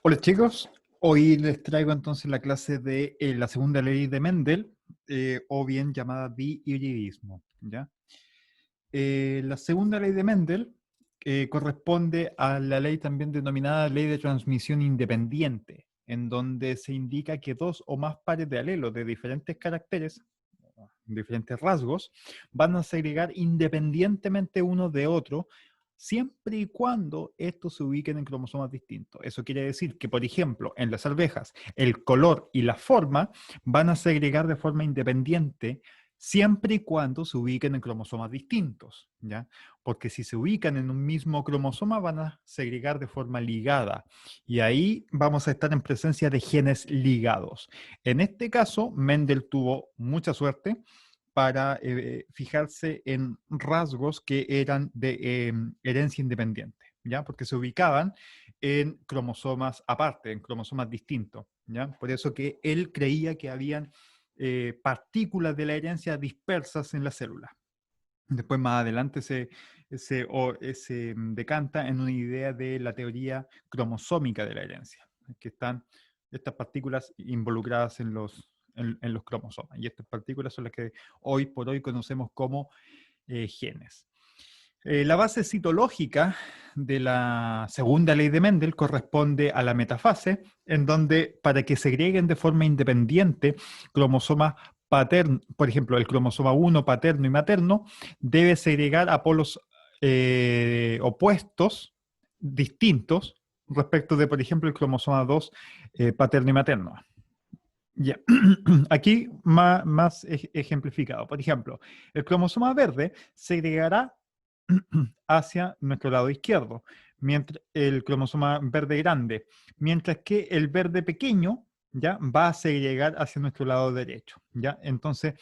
Hola chicos, hoy les traigo entonces la clase de la segunda ley de Mendel, o bien llamada dihibridismo, ¿ya? La segunda ley de Mendel corresponde a la ley también denominada ley de transmisión independiente, en donde se indica que dos o más pares de alelos de diferentes caracteres, diferentes rasgos, van a segregar independientemente uno de otro, siempre y cuando estos se ubiquen en cromosomas distintos. Eso quiere decir que, por ejemplo, en las arvejas, el color y la forma van a segregar de forma independiente siempre y cuando se ubiquen en cromosomas distintos, ¿ya? Porque si se ubican en un mismo cromosoma van a segregar de forma ligada y ahí vamos a estar en presencia de genes ligados. En este caso, Mendel tuvo mucha suerte para fijarse en rasgos que eran de herencia independiente, ¿ya? Porque se ubicaban en cromosomas aparte, en cromosomas distintos, ¿ya? Por eso que él creía que habían partículas de la herencia dispersas en la célula. Después, más adelante, se decanta en una idea de la teoría cromosómica de la herencia, que están estas partículas involucradas en los cromosomas. Y estas partículas son las que hoy por hoy conocemos como genes. La base citológica de la segunda ley de Mendel corresponde a la metafase, en donde para que segreguen de forma independiente cromosomas paternos, por ejemplo, el cromosoma 1 paterno y materno, debe segregar a polos opuestos, distintos, respecto de, por ejemplo, el cromosoma 2 paterno y materno. Ya. Aquí más ejemplificado. Por ejemplo, el cromosoma verde segregará hacia nuestro lado izquierdo, mientras el cromosoma verde grande, mientras que el verde pequeño ya va a segregar hacia nuestro lado derecho, ¿ya? Entonces,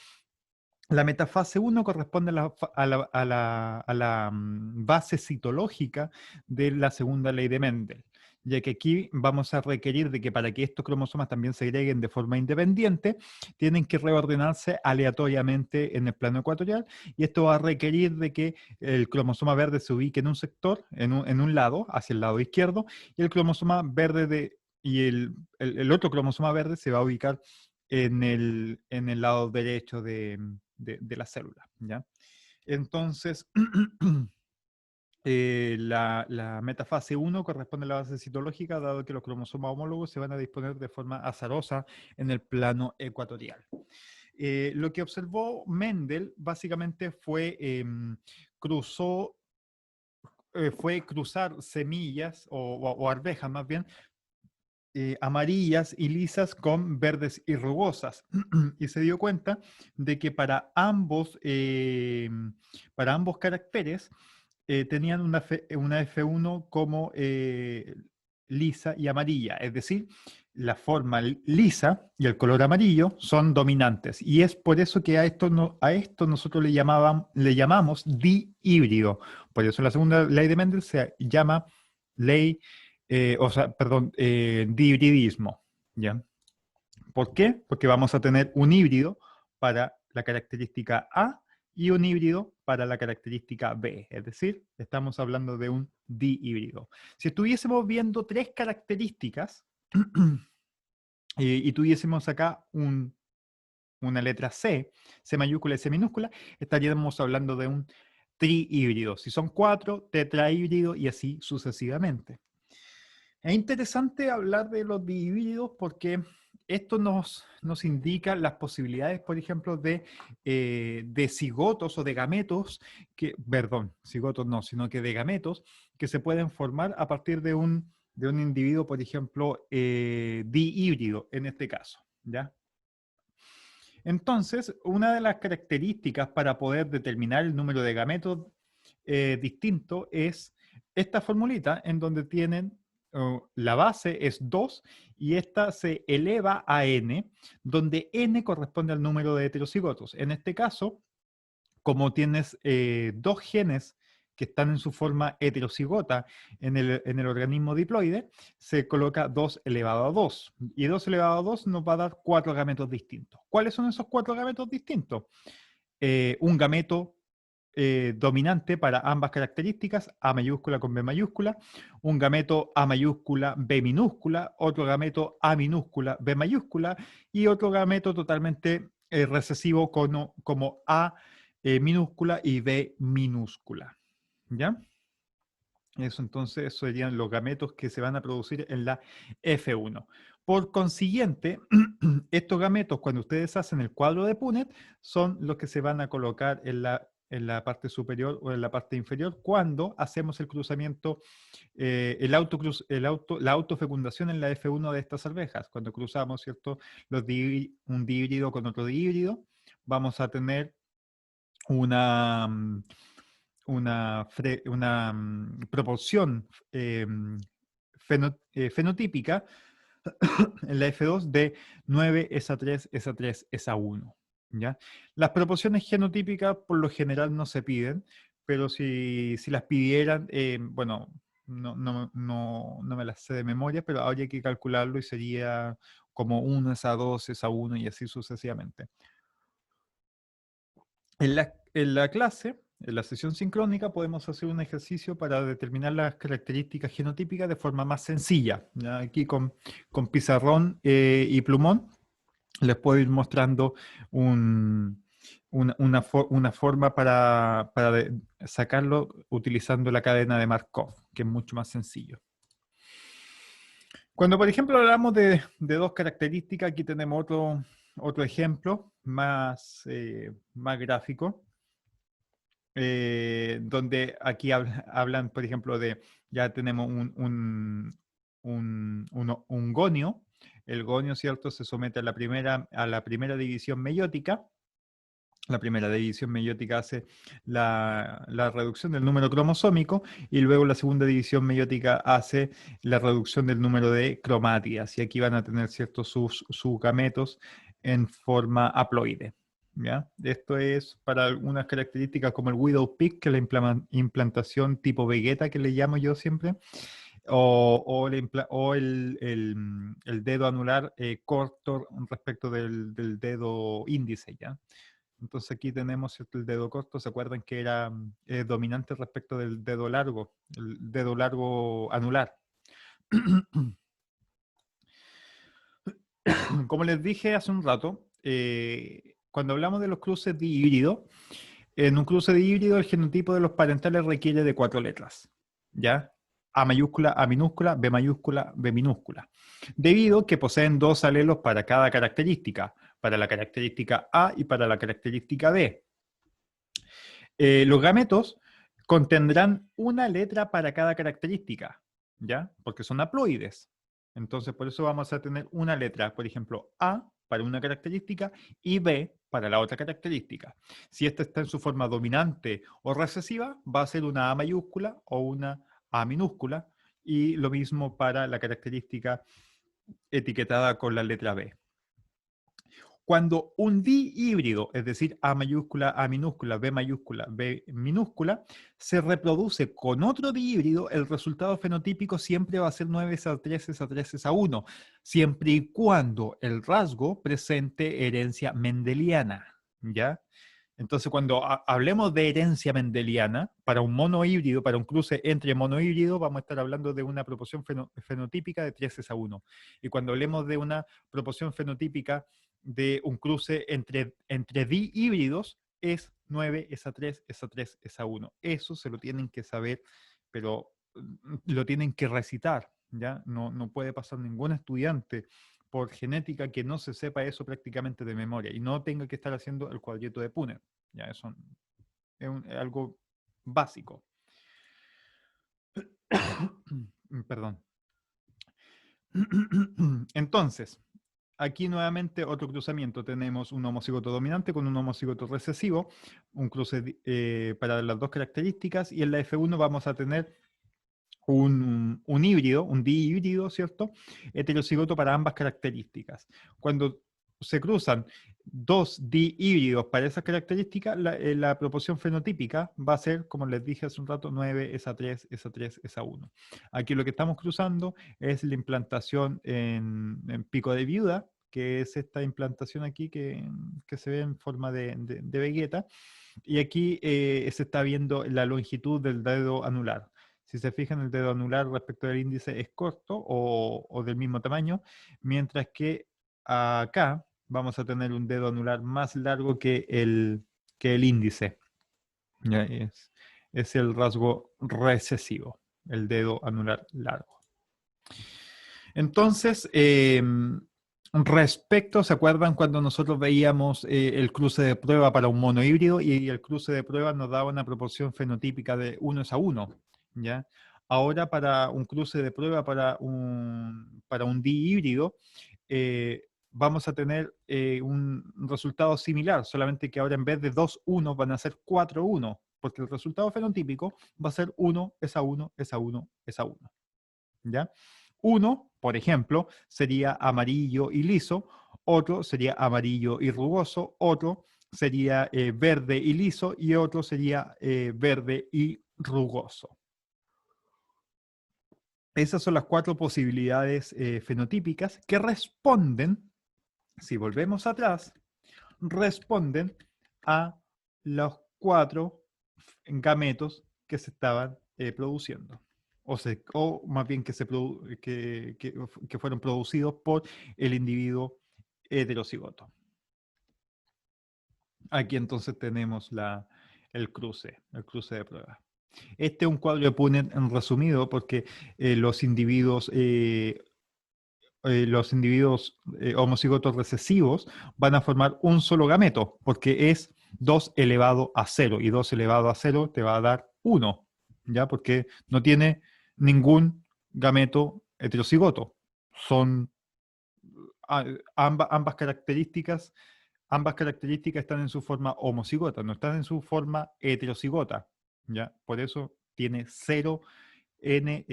la metafase 1 corresponde a la base citológica de la segunda ley de Mendel, ya que aquí vamos a requerir de que para que estos cromosomas también se segreguen de forma independiente, tienen que reordenarse aleatoriamente en el plano ecuatorial, y esto va a requerir de que el cromosoma verde se ubique en un sector, en un lado, hacia el lado izquierdo, y el cromosoma verde y el otro cromosoma verde se va a ubicar en el lado derecho de la célula, ¿ya? Entonces, la metafase 1 corresponde a la base citológica, dado que los cromosomas homólogos se van a disponer de forma azarosa en el plano ecuatorial. Lo que observó Mendel básicamente cruzó, fue cruzar semillas o arvejas más bien, amarillas y lisas con verdes y rugosas. Y se dio cuenta de que para ambos caracteres tenían una F1 como lisa y amarilla, es decir, la forma lisa y el color amarillo son dominantes. Y es por eso que a esto nosotros le llamamos dihíbrido. Por eso la segunda ley de Mendel se llama ley perdón, dihibridismo, ¿ya? ¿Por qué? Porque vamos a tener un híbrido para la característica A y un híbrido para la característica B. Es decir, estamos hablando de un dihíbrido. Si estuviésemos viendo tres características y tuviésemos acá una letra C, C mayúscula y C minúscula, estaríamos hablando de un trihíbrido. Si son cuatro, tetrahíbrido y así sucesivamente. Es interesante hablar de los dihíbridos porque esto nos indica las posibilidades, por ejemplo, de cigotos o de gametos, perdón, cigotos no, sino que de gametos que se pueden formar a partir de un individuo, por ejemplo, dihíbrido en este caso, ¿ya? Entonces, una de las características para poder determinar el número de gametos distinto es esta formulita en donde tienen la base es 2 y esta se eleva a n, donde n corresponde al número de heterocigotos. En este caso, como tienes dos genes que están en su forma heterocigota en el organismo diploide, se coloca 2 elevado a 2. Y 2 elevado a 2 nos va a dar 4 gametos distintos. ¿Cuáles son esos 4 gametos distintos? Un gameto dominante para ambas características, A mayúscula con B mayúscula, un gameto A mayúscula, B minúscula, otro gameto A minúscula, B mayúscula, y otro gameto totalmente recesivo como A minúscula y B minúscula. ¿Ya? Eso entonces serían los gametos que se van a producir en la F1. Por consiguiente, estos gametos, cuando ustedes hacen el cuadro de Punnett, son los que se van a colocar en la parte superior o en la parte inferior cuando hacemos el cruzamiento, la autofecundación en la F1 de estas arvejas. Cuando cruzamos, ¿cierto? Un dihíbrido con otro dihíbrido, vamos a tener una, proporción fenotípica en la F2 de 9 es a 3 es a 3 es a 1. ¿Ya? Las proporciones genotípicas por lo general no se piden, pero si las pidieran, bueno, no me las sé de memoria, pero habría que calcularlo y sería como 1 es a 2 es a 1 y así sucesivamente. En la clase, en la sesión sincrónica, podemos hacer un ejercicio para determinar las características genotípicas de forma más sencilla. ¿Ya? Aquí con pizarrón y plumón les puedo ir mostrando una forma para sacarlo utilizando la cadena de Markov, que es mucho más sencillo. Cuando, por ejemplo, hablamos de dos características, aquí tenemos otro ejemplo más gráfico. Donde aquí hablan, por ejemplo, ya tenemos un gonio. El gonio, ¿cierto?, se somete a la primera división meiótica. La primera división meiótica hace la reducción del número cromosómico y luego la segunda división meiótica hace la reducción del número de cromátidas. Y aquí van a tener, ¿cierto?, sus gametos en forma haploide. ¿Ya? Esto es para algunas características como el Widow Peak, que es la implantación tipo Vegeta, que le llamo yo siempre, o el dedo anular corto respecto del dedo índice, ¿ya? Entonces aquí tenemos, ¿cierto?, el dedo corto. ¿Se acuerdan que era dominante respecto del dedo largo? El dedo largo anular. Como les dije hace un rato, cuando hablamos de los cruces de híbrido, en un cruce de híbrido el genotipo de los parentales requiere de 4 letras, ¿ya? A mayúscula, A minúscula, B mayúscula, B minúscula. Debido a que poseen 2 alelos para cada característica, para la característica A y para la característica B. Los gametos contendrán una letra para cada característica, ¿ya? Porque son haploides. Entonces, por eso vamos a tener una letra, por ejemplo, A para una característica y B para la otra característica. Si esta está en su forma dominante o recesiva, va a ser una A mayúscula o una A minúscula, y lo mismo para la característica etiquetada con la letra B. Cuando un dihíbrido, es decir, A mayúscula, A minúscula, B mayúscula, B minúscula, se reproduce con otro dihíbrido, el resultado fenotípico siempre va a ser 9 es a 3 es a 3 es a 1, siempre y cuando el rasgo presente herencia mendeliana, ¿ya? Entonces, cuando hablemos de herencia mendeliana, para un monohíbrido, para un cruce entre monohíbridos, vamos a estar hablando de una proporción fenotípica de 3 es a 1. Y cuando hablemos de una proporción fenotípica de un cruce entre dihíbridos, es 9 es a 3 es a 3 es a 1. Eso se lo tienen que saber, pero lo tienen que recitar, ¿ya? No puede pasar ningún estudiante por genética que no se sepa eso prácticamente de memoria y no tenga que estar haciendo el cuadrito de Punnett. Ya, eso es algo básico. Perdón. Entonces, aquí nuevamente otro cruzamiento. Tenemos un homocigoto dominante con un homocigoto recesivo, un cruce para las dos características, y en la F1 vamos a tener un híbrido, un dihíbrido, ¿cierto? Heterocigoto para ambas características. Cuando se cruzan dos dihíbridos para esas características, la proporción fenotípica va a ser, como les dije hace un rato, 9 es a 3 es a 3 es a 1. Aquí lo que estamos cruzando es la implantación en pico de viuda, que es esta implantación aquí que se ve en forma de Vegeta. Y aquí se está viendo la longitud del dedo anular. Si se fijan, el dedo anular respecto del índice es corto o del mismo tamaño, mientras que acá vamos a tener un dedo anular más largo que el índice. Ya es el rasgo recesivo, el dedo anular largo. Entonces, respecto, ¿se acuerdan cuando nosotros veíamos el cruce de prueba para un mono híbrido y el cruce de prueba nos daba una proporción fenotípica de 1:1? ¿Ya? Ahora para un cruce de prueba para un dihíbrido, vamos a tener un resultado similar, solamente que ahora en vez de 2:1 van a ser 4:1, porque el resultado fenotípico va a ser 1 es a 1 es a 1 es a 1. ¿Ya? Uno, por ejemplo, sería amarillo y liso, otro sería amarillo y rugoso, otro sería verde y liso y otro sería verde y rugoso. Esas son las 4 posibilidades fenotípicas que responden, si volvemos atrás, responden a los 4 gametos que se estaban produciendo. O más bien que fueron producidos por el individuo heterocigoto. Aquí entonces tenemos el cruce de prueba. Este es un cuadro de Punnett en resumido porque los individuos homocigotos recesivos van a formar un solo gameto, porque es 2 elevado a 0, y 2 elevado a 0 te va a dar 1, ¿ya? Porque no tiene ningún gameto heterocigoto. Son ambas características están en su forma homocigota, no están en su forma heterocigota, ¿ya? Por eso tiene 0 n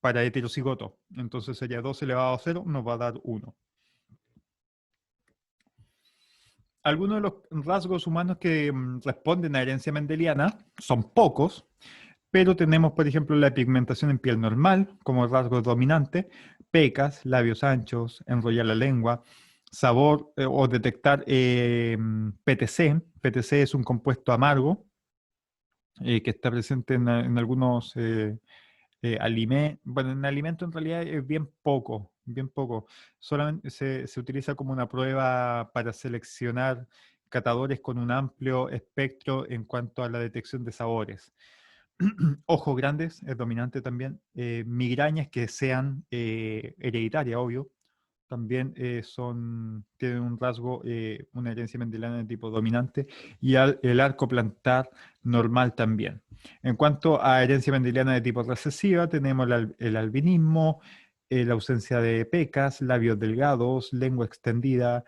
para heterocigoto. Entonces sería 2 elevado a 0, nos va a dar 1. Algunos de los rasgos humanos que responden a herencia mendeliana son pocos, pero tenemos, por ejemplo, la pigmentación en piel normal como rasgo dominante, pecas, labios anchos, enrollar la lengua, sabor o detectar PTC. PTC es un compuesto amargo que está presente en algunos bueno, en alimento en realidad es bien poco, bien poco. Solamente se utiliza como una prueba para seleccionar catadores con un amplio espectro en cuanto a la detección de sabores. Ojos grandes es dominante también. Migrañas que sean hereditarias, obvio. También tienen un rasgo, una herencia mendeliana de tipo dominante, y el arco plantar normal también. En cuanto a herencia mendeliana de tipo recesiva, tenemos el albinismo, la ausencia de pecas, labios delgados, lengua extendida,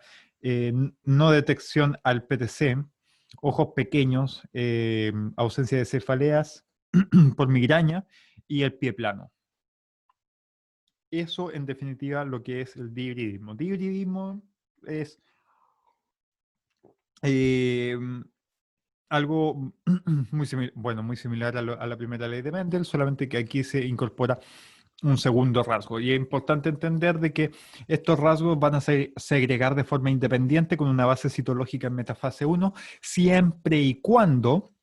no detección al PTC, ojos pequeños, ausencia de cefaleas por migraña y el pie plano. Eso, en definitiva, lo que es el dihibridismo. Dihibridismo es eh, algo muy similar a la primera ley de Mendel, solamente que aquí se incorpora un segundo rasgo. Y es importante entender de que estos rasgos van a segregar de forma independiente con una base citológica en metafase 1, siempre y cuando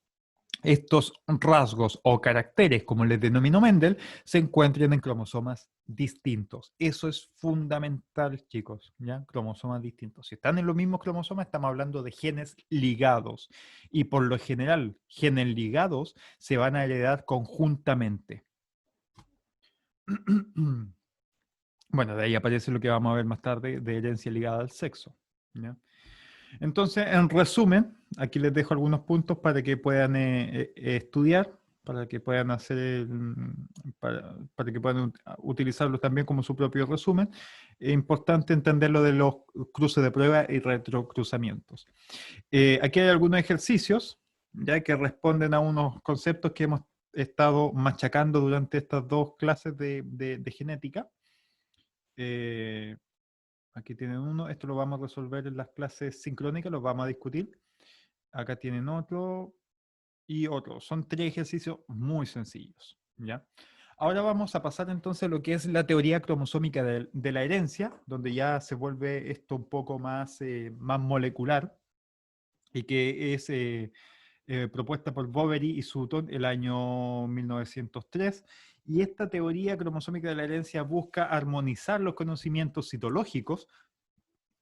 estos rasgos o caracteres, como les denominó Mendel, se encuentren en cromosomas distintos. Eso es fundamental, chicos, ¿ya? Cromosomas distintos. Si están en los mismos cromosomas, estamos hablando de genes ligados. Y por lo general, genes ligados se van a heredar conjuntamente. Bueno, de ahí aparece lo que vamos a ver más tarde de herencia ligada al sexo, ¿ya? Entonces, en resumen, aquí les dejo algunos puntos para que puedan estudiar, para que puedan para que puedan utilizarlos también como su propio resumen. Es importante entender lo de los cruces de prueba y retrocruzamientos. Aquí hay algunos ejercicios ya que responden a unos conceptos que hemos estado machacando durante estas 2 clases de genética. Aquí tienen uno, esto lo vamos a resolver en las clases sincrónicas, los vamos a discutir. Acá tienen otro y otro. Son 3 ejercicios muy sencillos, ¿ya? Ahora vamos a pasar entonces a lo que es la teoría cromosómica de la herencia, donde ya se vuelve esto un poco más, más molecular y que es propuesta por Boveri y Sutton el año 1903. Y esta teoría cromosómica de la herencia busca armonizar los conocimientos citológicos.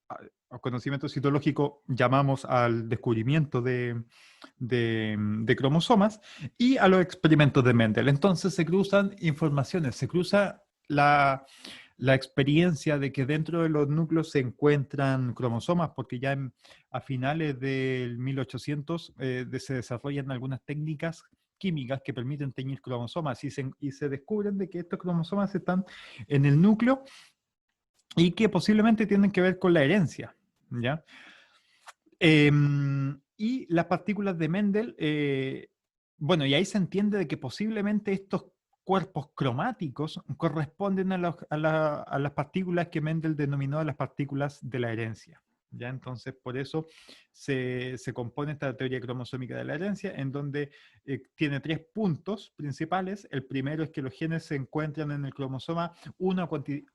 A conocimiento citológico llamamos al descubrimiento de cromosomas y a los experimentos de Mendel. Entonces se cruzan informaciones, se cruza la experiencia de que dentro de los núcleos se encuentran cromosomas, porque ya a finales del 1800 se desarrollan algunas técnicas químicas que permiten teñir cromosomas y se descubren de que estos cromosomas están en el núcleo y que posiblemente tienen que ver con la herencia, ¿ya? Y las partículas de Mendel, bueno, y ahí se entiende de que posiblemente estos cuerpos cromáticos corresponden a las partículas que Mendel denominó las partículas de la herencia. ¿Ya? Entonces, por eso se compone esta teoría cromosómica de la herencia, en donde tiene 3 puntos principales. El primero es que los genes se encuentran en el cromosoma uno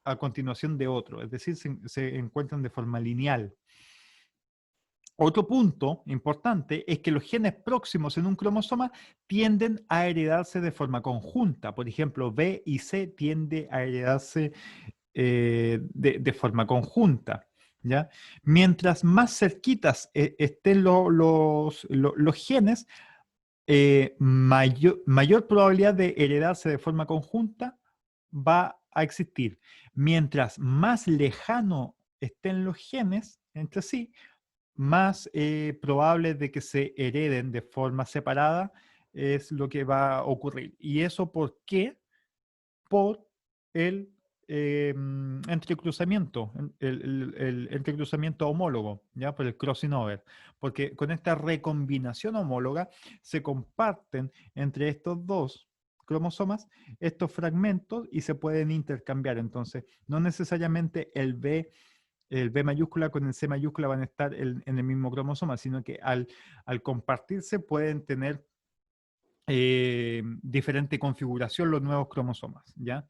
a continuación de otro, es decir, se encuentran de forma lineal. Otro punto importante es que los genes próximos en un cromosoma tienden a heredarse de forma conjunta. Por ejemplo, B y C tienden a heredarse de forma conjunta, ¿ya? Mientras más cerquitas estén los genes, mayor probabilidad de heredarse de forma conjunta va a existir. Mientras más lejano estén los genes entre sí, más probable de que se hereden de forma separada es lo que va a ocurrir. ¿Y eso por qué? Por el entrecruzamiento, el entrecruzamiento homólogo, ¿ya? Por el crossing over. Porque con esta recombinación homóloga se comparten entre estos dos cromosomas estos fragmentos y se pueden intercambiar. Entonces, no necesariamente el B mayúscula con el C mayúscula van a estar en el mismo cromosoma, sino que al compartirse pueden tener diferente configuración los nuevos cromosomas, ¿ya?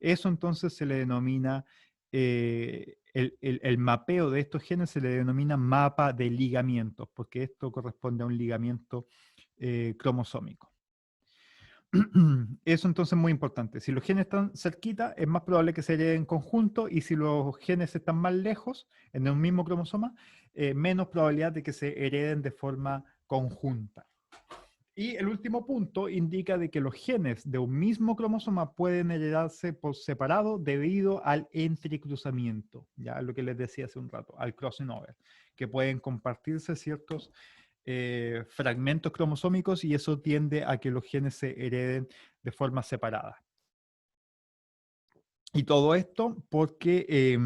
Eso entonces se le denomina, el mapeo de estos genes se le denomina mapa de ligamientos, porque esto corresponde a un ligamiento cromosómico. Eso entonces es muy importante. Si los genes están cerquita, es más probable que se hereden en conjunto, y si los genes están más lejos, en el mismo cromosoma, menos probabilidad de que se hereden de forma conjunta. Y el último punto indica de que los genes de un mismo cromosoma pueden heredarse por separado debido al entrecruzamiento, ya lo que les decía hace un rato, al crossing over, que pueden compartirse ciertos fragmentos cromosómicos y eso tiende a que los genes se hereden de forma separada. Y todo esto porque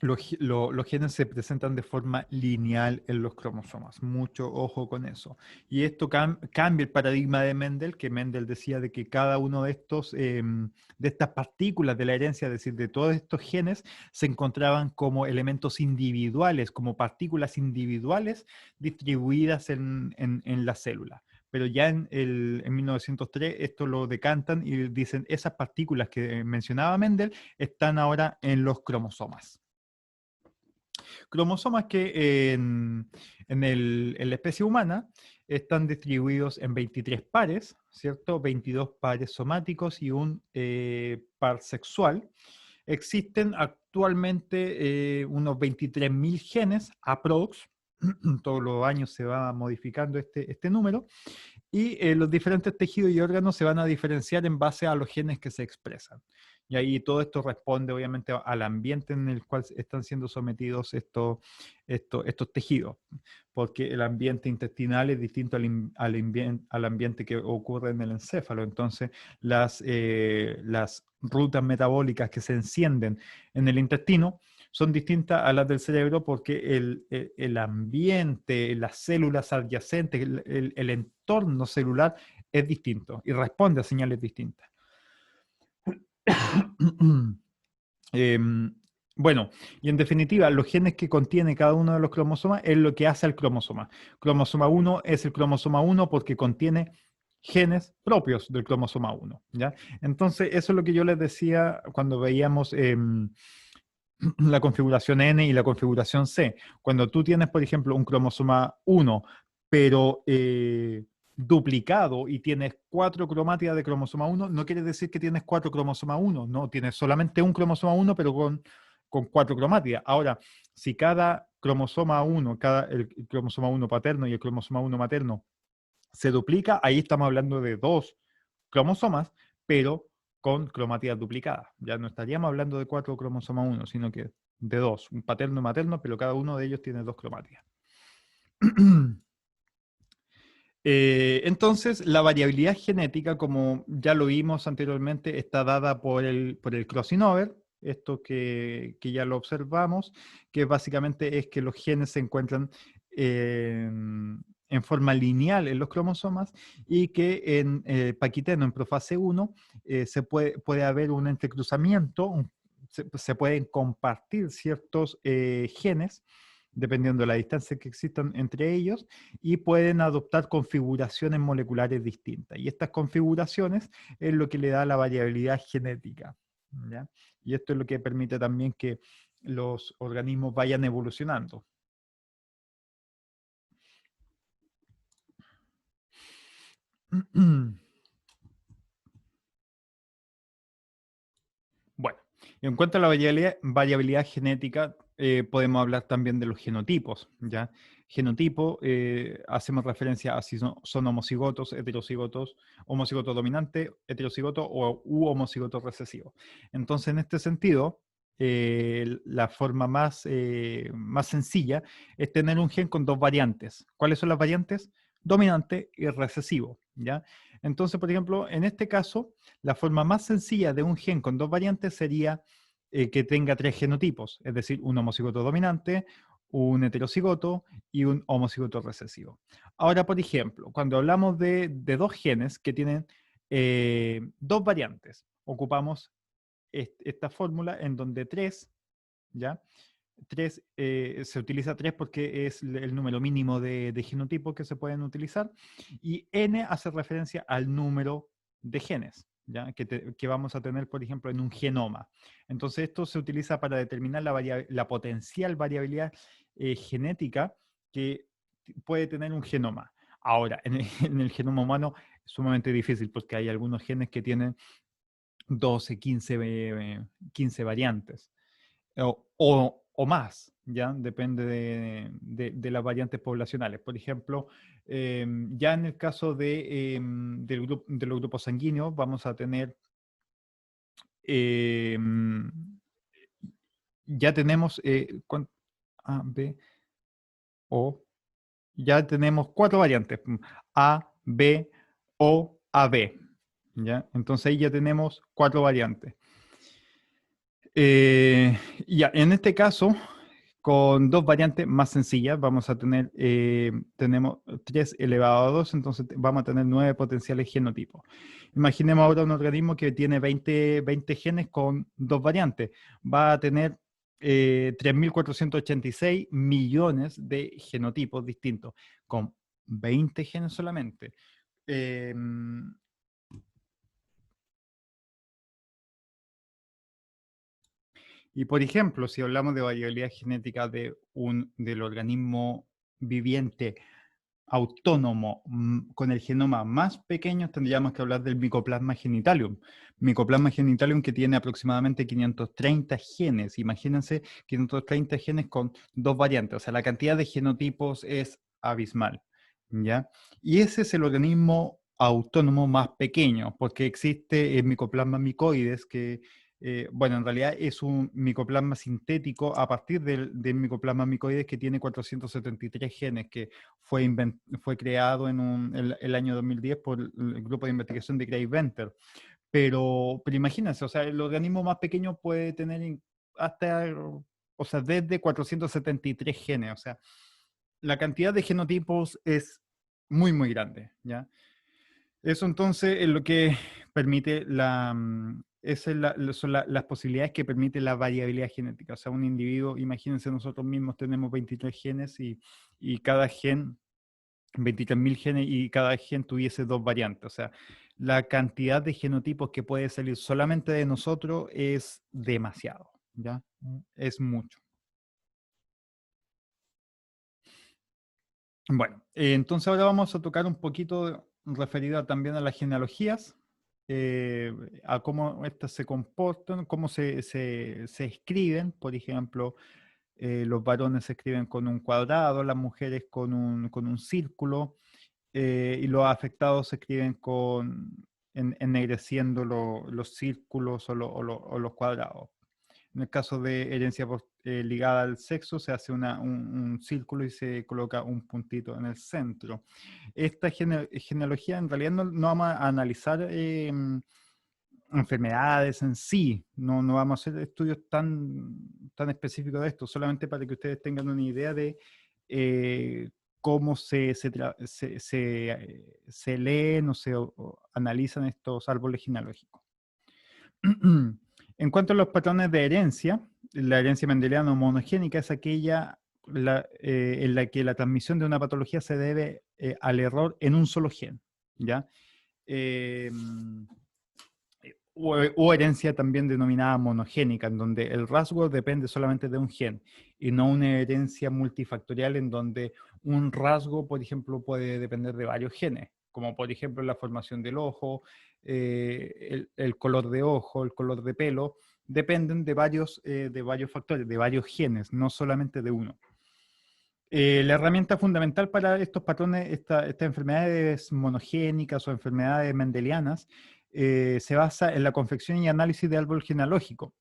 los genes se presentan de forma lineal en los cromosomas. Mucho ojo con eso. Y esto cambia el paradigma de Mendel, que Mendel decía de que cada uno de estas partículas de la herencia, es decir, de todos estos genes, se encontraban como elementos individuales, como partículas individuales distribuidas en la célula. Pero ya en 1903 esto lo decantan y dicen esas partículas que mencionaba Mendel están ahora en los cromosomas. Cromosomas que en la especie humana están distribuidos en 23 pares, ¿cierto? 22 pares somáticos y un par sexual. Existen actualmente unos 23.000 genes, aprox. Todos los años se va modificando este número. Y los diferentes tejidos y órganos se van a diferenciar en base a los genes que se expresan. Y ahí todo esto responde obviamente al ambiente en el cual están siendo sometidos estos tejidos, porque el ambiente intestinal es distinto al ambiente que ocurre en el encéfalo. Entonces, las rutas metabólicas que se encienden en el intestino son distintas a las del cerebro porque el ambiente, las células adyacentes, el entorno celular es distinto y responde a señales distintas. Bueno, y en definitiva, los genes que contiene cada uno de los cromosomas es lo que hace al cromosoma. Cromosoma 1 es el cromosoma 1 porque contiene genes propios del cromosoma 1, ¿ya? Entonces, eso es lo que yo les decía cuando veíamos la configuración N y la configuración C. Cuando tú tienes, por ejemplo, un cromosoma 1, pero duplicado y tienes 4 cromátidas de cromosoma 1, no quiere decir que tienes 4 cromosoma 1, no, tienes solamente un cromosoma 1, pero con 4 cromátidas. Ahora, si cada cromosoma 1, el cromosoma 1 paterno y el cromosoma 1 materno se duplica, ahí estamos hablando de 2 cromosomas, pero con cromátidas duplicadas. Ya no estaríamos hablando de 4 cromosomas 1, sino que de 2, un paterno y materno, pero cada uno de ellos tiene 2 cromátidas. Entonces, la variabilidad genética, como ya lo vimos anteriormente, está dada por el crossing over, esto que ya lo observamos, que básicamente es que los genes se encuentran en forma lineal en los cromosomas y que en paquiteno, en profase 1, puede haber un entrecruzamiento, se pueden compartir ciertos genes, dependiendo de la distancia que existan entre ellos, y pueden adoptar configuraciones moleculares distintas. Y estas configuraciones es lo que le da la variabilidad genética, ¿ya? Y esto es lo que permite también que los organismos vayan evolucionando. Bueno, en cuanto a la variabilidad genética, podemos hablar también de los genotipos, ¿ya? Genotipo, hacemos referencia a si son homocigotos, heterocigotos, homocigoto dominante, heterocigoto u homocigoto recesivo. Entonces, en este sentido, la forma más sencilla es tener un gen con dos variantes. ¿Cuáles son las variantes? Dominante y recesivo, ¿ya? Entonces, por ejemplo, en este caso, la forma más sencilla de un gen con dos variantes sería que tenga tres genotipos, es decir, un homocigoto dominante, un heterocigoto y un homocigoto recesivo. Ahora, por ejemplo, cuando hablamos de dos genes que tienen dos variantes, ocupamos esta fórmula en donde 3, ¿ya? 3 se utiliza 3 porque es el número mínimo de genotipos que se pueden utilizar, y n hace referencia al número de genes, ¿ya? Que vamos a tener, por ejemplo, en un genoma. Entonces, esto se utiliza para determinar la potencial variabilidad genética que puede tener un genoma. Ahora, en el genoma humano es sumamente difícil porque hay algunos genes que tienen 12, 15 variantes o más, ¿ya? Depende de las variantes poblacionales. Por ejemplo, ya en el caso de los grupos sanguíneos, vamos a tener, em, ya tenemos A, B, O, ya tenemos 4 variantes, A, B, O, AB, ¿ya? Entonces ahí ya tenemos 4 variantes. Ya, en este caso, con dos variantes más sencillas, vamos a tener, tenemos 3 elevado a 2, entonces vamos a tener 9 potenciales genotipos. Imaginemos ahora un organismo que tiene 20 genes con dos variantes. Va a tener 3.486 millones de genotipos distintos, con 20 genes solamente. Y por ejemplo, si hablamos de variabilidad genética del organismo viviente autónomo con el genoma más pequeño, tendríamos que hablar del Mycoplasma genitalium. Mycoplasma genitalium que tiene aproximadamente 530 genes. Imagínense 530 genes con dos variantes. O sea, la cantidad de genotipos es abismal, ¿ya? Y ese es el organismo autónomo más pequeño, porque existe el Mycoplasma micoides que bueno, en realidad es un micoplasma sintético a partir del micoplasma micoides que tiene 473 genes, que fue creado en el año 2010 por el grupo de investigación de Craig Venter. Pero imagínense, o sea, el organismo más pequeño puede tener hasta, o sea, desde 473 genes, o sea, la cantidad de genotipos es muy, muy grande, ¿ya? Eso entonces es lo que permite son las posibilidades que permite la variabilidad genética. O sea, un individuo, imagínense, nosotros mismos tenemos 23 genes y cada gen 23.000 genes y cada gen tuviese dos variantes. O sea, la cantidad de genotipos que puede salir solamente de nosotros es demasiado, ¿ya? Es mucho. Bueno, entonces ahora vamos a tocar un poquito referido también a las genealogías, eh, a cómo estas se comportan, cómo se escriben. Por ejemplo, los varones se escriben con un cuadrado, las mujeres con un círculo, y los afectados se escriben ennegreciendo los círculos o los cuadrados. En el caso de herencia ligada al sexo, se hace un círculo y se coloca un puntito en el centro. Esta genealogía, en realidad no vamos a analizar enfermedades en sí, no vamos a hacer estudios tan específicos de esto, solamente para que ustedes tengan una idea de cómo se leen o analizan estos árboles genealógicos. En cuanto a los patrones de herencia, la herencia mendeliana o monogénica es aquella en la que la transmisión de una patología se debe al error en un solo gen, ¿ya? Eh, o herencia también denominada monogénica, en donde el rasgo depende solamente de un gen, y no una herencia multifactorial en donde un rasgo, por ejemplo, puede depender de varios genes, como por ejemplo la formación del ojo, el color de ojo, el color de pelo, dependen de varios factores, de varios genes, no solamente de uno. La herramienta fundamental para estos patrones, estas enfermedades monogénicas o enfermedades mendelianas, se basa en la confección y análisis de árbol genealógico.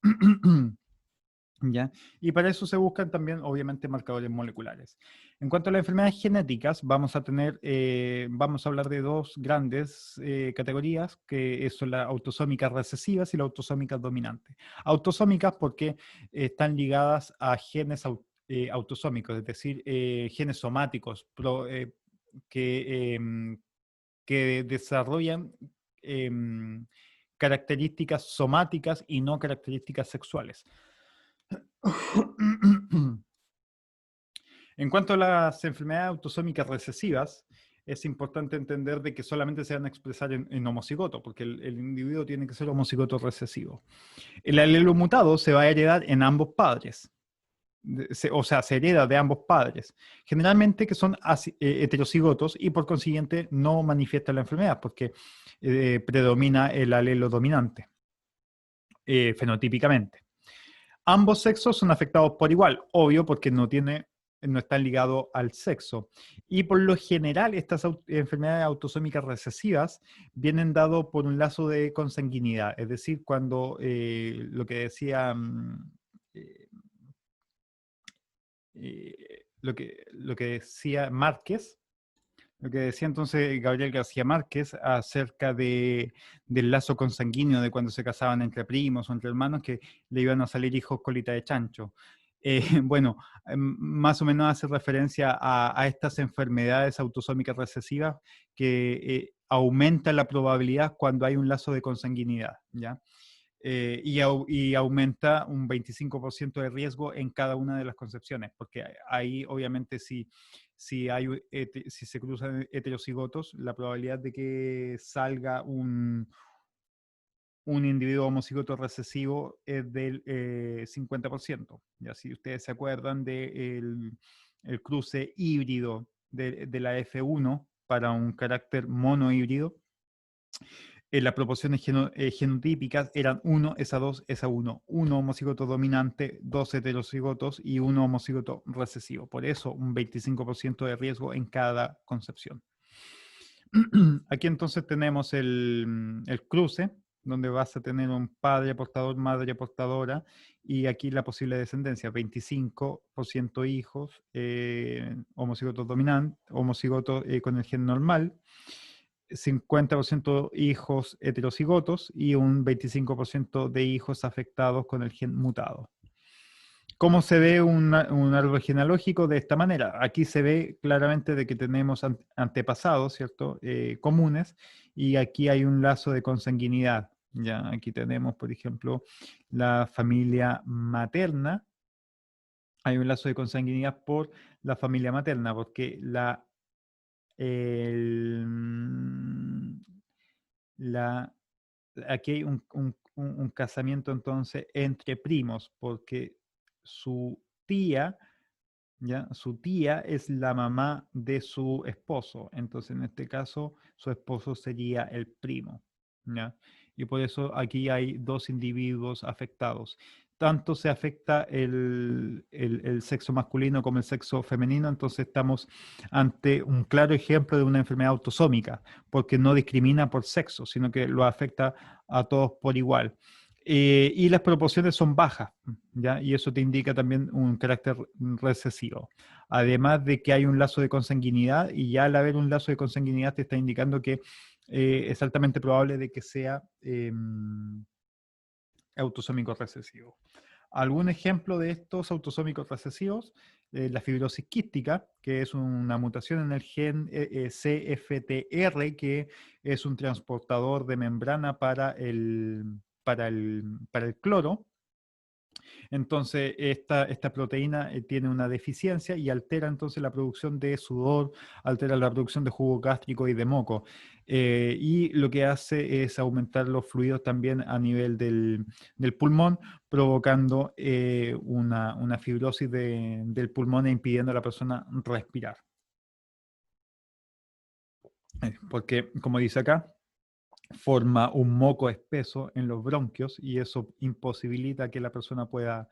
¿Ya? Y para eso se buscan también, obviamente, marcadores moleculares. En cuanto a las enfermedades genéticas, vamos a hablar de dos grandes categorías, que son las autosómicas recesivas y las autosómicas dominantes. Autosómicas porque están ligadas a genes autosómicos, es decir, genes somáticos que, que desarrollan em, características somáticas y no características sexuales. En cuanto a las enfermedades autosómicas recesivas, es importante entender de que solamente se van a expresar en homocigoto, porque el individuo tiene que ser homocigoto recesivo. El alelo mutado se va a heredar en ambos padres, o sea, se hereda de ambos padres, generalmente que son heterocigotos y por consiguiente no manifiestan la enfermedad, porque predomina el alelo dominante, fenotípicamente. Ambos sexos son afectados por igual, obvio, porque no están ligados al sexo. Y por lo general, estas enfermedades autosómicas recesivas vienen dados por un lazo de consanguinidad, es decir, cuando lo que decía eh, lo que decía Márquez, lo que decía entonces Gabriel García Márquez acerca del lazo consanguíneo de cuando se casaban entre primos o entre hermanos, que le iban a salir hijos colita de chancho. Bueno, más o menos hace referencia a estas enfermedades autosómicas recesivas que aumentan la probabilidad cuando hay un lazo de consanguinidad, ¿ya? Y aumenta un 25% de riesgo en cada una de las concepciones, porque ahí obviamente si se cruzan heterocigotos, la probabilidad de que salga un individuo homocigoto recesivo es del 50%. Ya si ustedes se acuerdan del el cruce híbrido de la F1 para un carácter monohíbrido, las proporciones genotípicas eran 1 es a 2 es a 1. 1 homocigoto dominante, 2 heterocigotos y 1 homocigoto recesivo. Por eso un 25% de riesgo en cada concepción. Aquí entonces tenemos el cruce, donde vas a tener un padre portador, madre portadora, y aquí la posible descendencia, 25% hijos, homocigotos dominantes, homocigotos con el gen normal, 50% hijos heterocigotos y un 25% de hijos afectados con el gen mutado. ¿Cómo se ve un árbol genealógico? De esta manera. Aquí se ve claramente de que tenemos antepasados, ¿cierto? Comunes, y aquí hay un lazo de consanguinidad. Ya, aquí tenemos, por ejemplo, la familia materna. Hay un lazo de consanguinidad por la familia materna, porque el, la, aquí hay un casamiento entonces entre primos, porque su tía, ¿ya? Su tía es la mamá de su esposo, entonces en este caso su esposo sería el primo, ¿ya? Y por eso aquí hay dos individuos afectados. Tanto se afecta el sexo masculino como el sexo femenino, entonces estamos ante un claro ejemplo de una enfermedad autosómica, porque no discrimina por sexo, sino que lo afecta a todos por igual. Y las proporciones son bajas, ¿ya? Y eso te indica también un carácter recesivo. Además de que hay un lazo de consanguinidad, y ya al haber un lazo de consanguinidad te está indicando que es altamente probable de que sea autosómico recesivo. Algún ejemplo de estos autosómicos recesivos, la fibrosis quística, que es una mutación en el gen CFTR, que es un transportador de membrana para el cloro. Entonces, esta proteína tiene una deficiencia y altera entonces la producción de sudor, altera la producción de jugo gástrico y de moco. Y lo que hace es aumentar los fluidos también a nivel del pulmón, provocando una fibrosis del pulmón e impidiendo a la persona respirar. Porque, como dice acá, forma un moco espeso en los bronquios y eso imposibilita que la persona pueda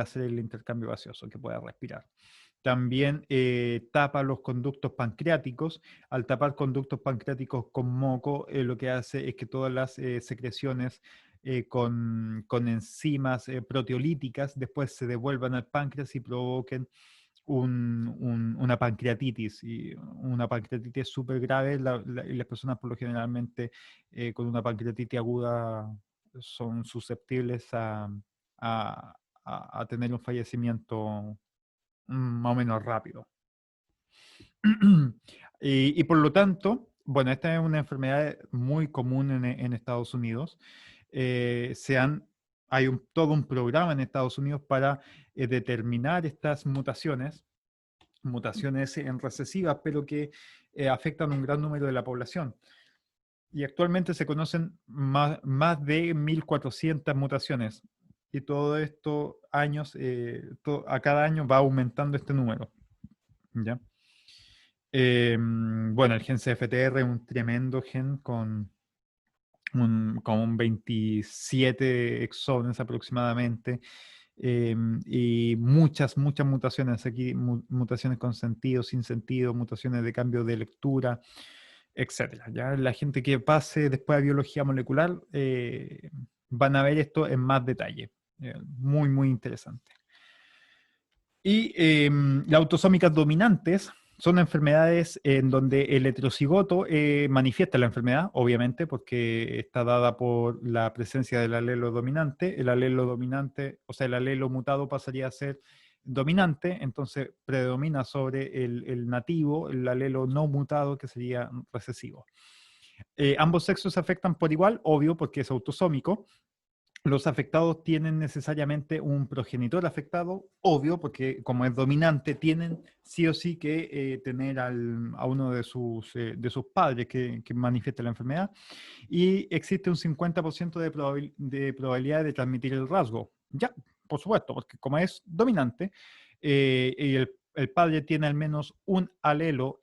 hacer el intercambio gaseoso, que pueda respirar. También tapa los conductos pancreáticos. Al tapar conductos pancreáticos con moco, lo que hace es que todas las secreciones con enzimas proteolíticas después se devuelvan al páncreas y provoquen una pancreatitis, y una pancreatitis súper grave. Y las personas por lo generalmente con una pancreatitis aguda son susceptibles a, a tener un fallecimiento más o menos rápido. Y por lo tanto, bueno, esta es una enfermedad muy común en Estados Unidos. Hay todo un programa en Estados Unidos para determinar estas mutaciones en recesivas, pero que afectan a un gran número de la población. Y actualmente se conocen más de 1.400 mutaciones. Y todo esto a cada año va aumentando este número. ¿Ya? Bueno, el gen CFTR es un tremendo gen con 27 exones aproximadamente, y muchas mutaciones aquí, mutaciones con sentido, sin sentido, mutaciones de cambio de lectura, etcétera. ¿Ya? La gente que pase después a biología molecular van a ver esto en más detalle. Muy interesante. Y las autosómicas dominantes son enfermedades en donde el heterocigoto manifiesta la enfermedad, obviamente, porque está dada por la presencia del alelo dominante. El alelo dominante, o sea, el alelo mutado pasaría a ser dominante, entonces predomina sobre el nativo, el alelo no mutado, que sería recesivo. Ambos sexos se afectan por igual, obvio, porque es autosómico. Los afectados tienen necesariamente un progenitor afectado, obvio, porque como es dominante, tienen sí o sí que tener a uno de sus padres que manifieste la enfermedad, y existe un 50% de probabilidad de transmitir el rasgo. Ya, por supuesto, porque como es dominante, y el padre tiene al menos un alelo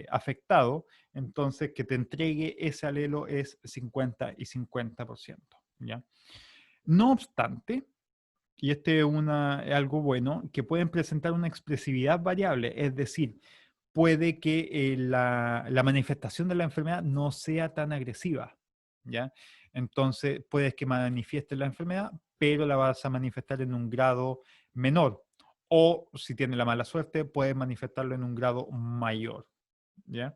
afectado, entonces que te entregue ese alelo es 50 y 50%, ¿ya? No obstante, y este es algo bueno, que pueden presentar una expresividad variable, es decir, puede que la manifestación de la enfermedad no sea tan agresiva, ¿ya? Entonces, puedes que manifiestes la enfermedad, pero la vas a manifestar en un grado menor. O si tienes la mala suerte, puedes manifestarlo en un grado mayor, ¿ya?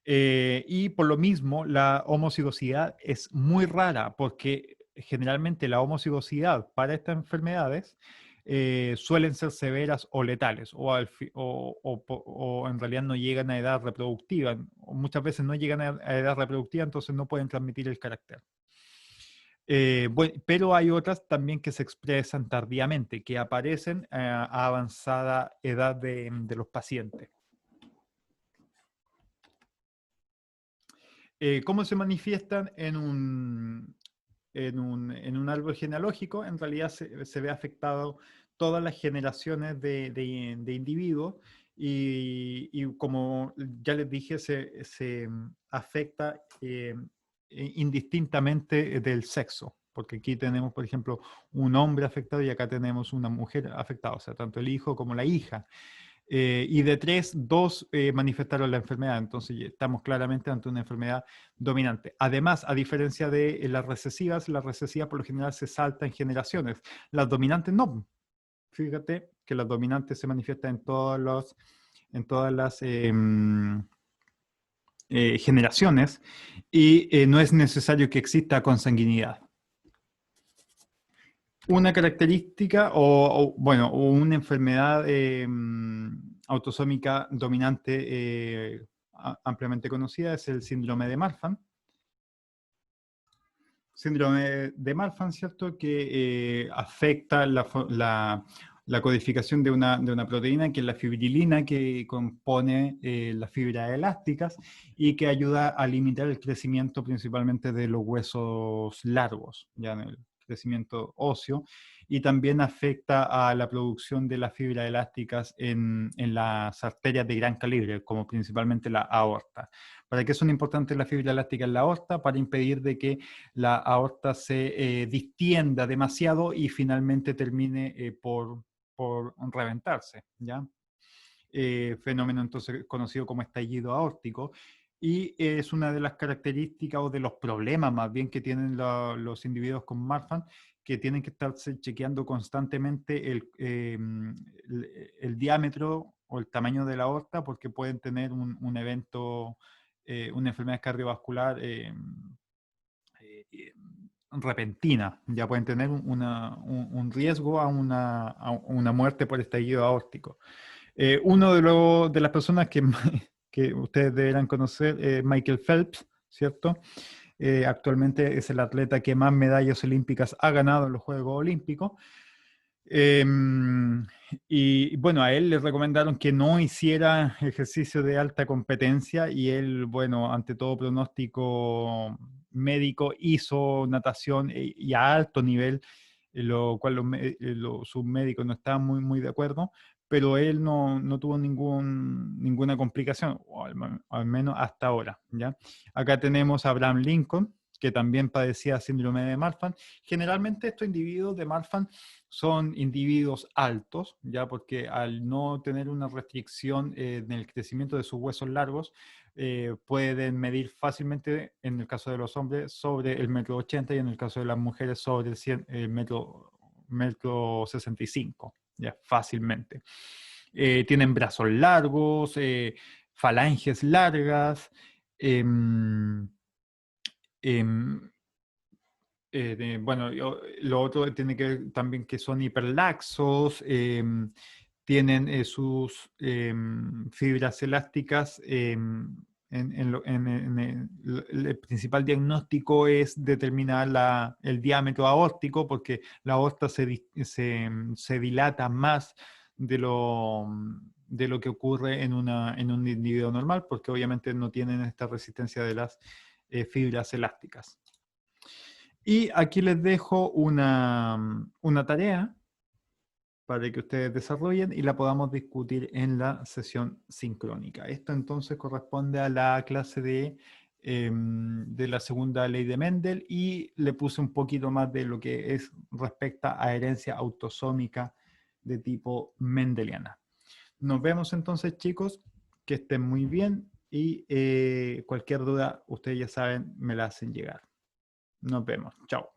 Y por lo mismo, la homocigosidad es muy rara, porque generalmente la homocigosidad para estas enfermedades suelen ser severas o letales, o en realidad no llegan a edad reproductiva, o muchas veces no llegan a edad reproductiva, entonces no pueden transmitir el carácter. Pero hay otras también que se expresan tardíamente, que aparecen a avanzada edad de los pacientes. ¿Cómo se manifiestan en un árbol genealógico? En realidad se ve afectado todas las generaciones de individuos y como ya les dije, se afecta indistintamente del sexo. Porque aquí tenemos, por ejemplo, un hombre afectado y acá tenemos una mujer afectada, o sea, tanto el hijo como la hija. Y de 3, 2 manifestaron la enfermedad. Entonces estamos claramente ante una enfermedad dominante. Además, a diferencia de las recesivas por lo general se salta en generaciones. Las dominantes no. Fíjate que las dominantes se manifiestan en todas las generaciones y no es necesario que exista consanguinidad. Una característica bueno, o una enfermedad autosómica dominante ampliamente conocida es el síndrome de Marfan. Síndrome de Marfan, ¿cierto? Que afecta la codificación de una proteína que es la fibrilina, que compone las fibras elásticas y que ayuda a limitar el crecimiento principalmente de los huesos largos, ya en el crecimiento óseo, y también afecta a la producción de las fibras elásticas en las arterias de gran calibre, como principalmente la aorta. ¿Para qué son importantes las fibras elásticas en la aorta? Para impedir de que la aorta se distienda demasiado y finalmente termine por reventarse, ¿ya? Fenómeno entonces conocido como estallido aórtico, y es una de las características o de los problemas más bien que tienen los individuos con Marfan, que tienen que estarse chequeando constantemente el diámetro o el tamaño de la aorta porque pueden tener un evento, una enfermedad cardiovascular repentina, ya pueden tener un riesgo a una muerte por estallido aórtico. Uno de las personas que ustedes deberán conocer es Michael Phelps, ¿cierto? Actualmente es el atleta que más medallas olímpicas ha ganado en los Juegos Olímpicos. Y bueno, a él le recomendaron que no hiciera ejercicio de alta competencia y él, bueno, ante todo pronóstico médico, hizo natación y a alto nivel, lo cual sus médicos no estaban muy de acuerdo, pero él no tuvo ninguna complicación, o al menos hasta ahora, ¿ya? Acá tenemos a Abraham Lincoln, que también padecía síndrome de Marfan. Generalmente estos individuos de Marfan son individuos altos, ya porque al no tener una restricción en el crecimiento de sus huesos largos, pueden medir fácilmente, en el caso de los hombres, sobre el 1,80 m y en el caso de las mujeres sobre el metro 65, ya fácilmente. Tienen brazos largos, falanges largas, em, em, bueno, lo otro tiene que ver también que son hiperlaxos, tienen sus fibras elásticas. El principal diagnóstico es determinar el diámetro aórtico, porque la aorta se dilata más de lo que ocurre en un individuo normal, porque obviamente no tienen esta resistencia de las fibras elásticas. Y aquí les dejo una tarea para que ustedes desarrollen y la podamos discutir en la sesión sincrónica. Esto entonces corresponde a la clase de la segunda ley de Mendel y le puse un poquito más de lo que es respecto a herencia autosómica de tipo mendeliana. Nos vemos entonces, chicos, que estén muy bien y cualquier duda, ustedes ya saben, me la hacen llegar. Nos vemos. Chao.